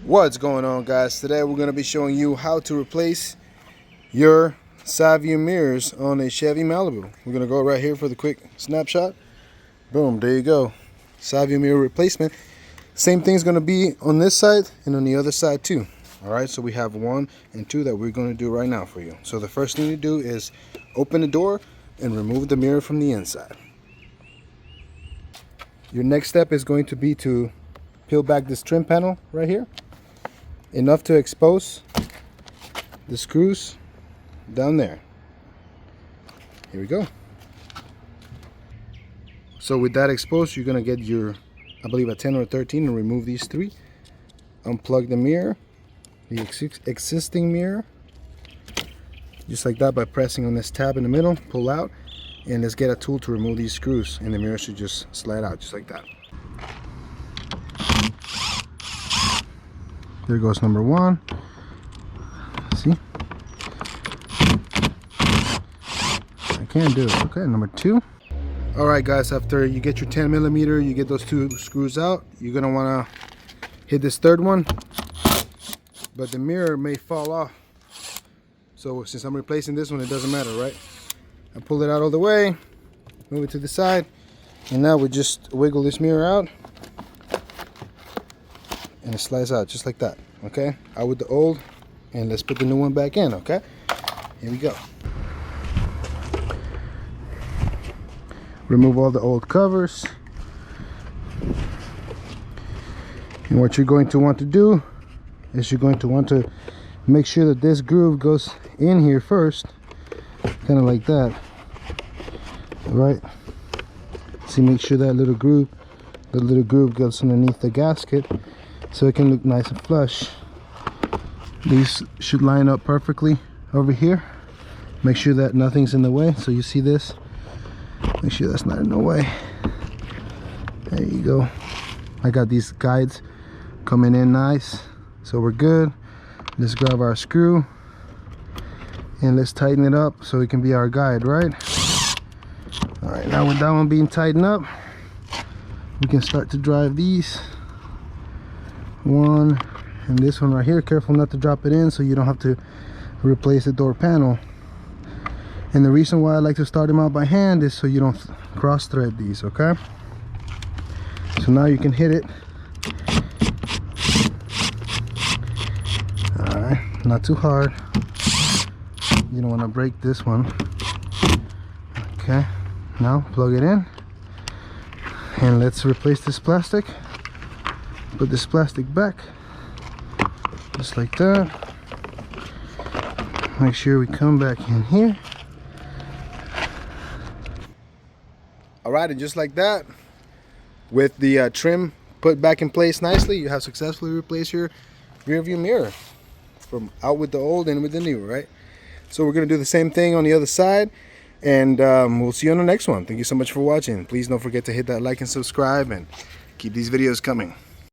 What's going on, guys? Today we're going to be showing you how to replace your side view mirrors on a Chevy Malibu. We're going to go right here for the quick snapshot. Boom, there you go. Side view mirror replacement. Same thing's going to be on this side and on the other side too. Alright, so we have 1 and 2 that we're going to do right now for you. So the first thing to do is open the door and remove the mirror from the inside. Your next step is going to be to peel back this trim panel right here, enough to expose the screws down there. Here we go. So with that exposed, you're going to get your, I believe, a 10 or a 13 and remove these 3. Unplug the mirror, the existing mirror, just like that, by pressing on this tab in the middle. Pull out, and let's get a tool to remove these screws, and the mirror should just slide out just like that. There goes number 1. See? I can't do it. Okay, number 2. Alright guys, after you get your 10mm, you get those 2 screws out, you're going to want to hit this 3rd one, but the mirror may fall off. So since I'm replacing this one, it doesn't matter, right? I pull it out all the way, move it to the side, and now we just wiggle this mirror out, and it slides out just like that. Okay, out with the old, and let's put the new one back in. Okay, here we go. Remove all the old covers, and what you're going to want to do is you're going to want to make sure that this groove goes in here first, kind of like that. All right, see, make sure that little groove goes underneath the gasket, so it can look nice and flush. These should line up perfectly over here. Make sure that nothing's in the way. So you see this, make sure that's not in the way. There you go. I got these guides coming in nice, so we're good. Let's grab our screw and let's tighten it up so it can be our guide, right? All right, now with that one being tightened up, we can start to drive these. 1 and this one right here. Careful not to drop it in so you don't have to replace the door panel. And the reason why I like to start them out by hand is so you don't cross thread these. Okay, so now you can hit it. All right, not too hard. You don't want to break this one. Okay, now plug it in and let's replace this plastic. Put this plastic back just like that. Make sure we come back in here. Alright, and just like that, with the trim put back in place nicely, you have successfully replaced your rear view mirror from out with the old and with the new, right? So we're going to do the same thing on the other side, and we'll see you on the next one. Thank you so much for watching. Please don't forget to hit that like and subscribe, and keep these videos coming.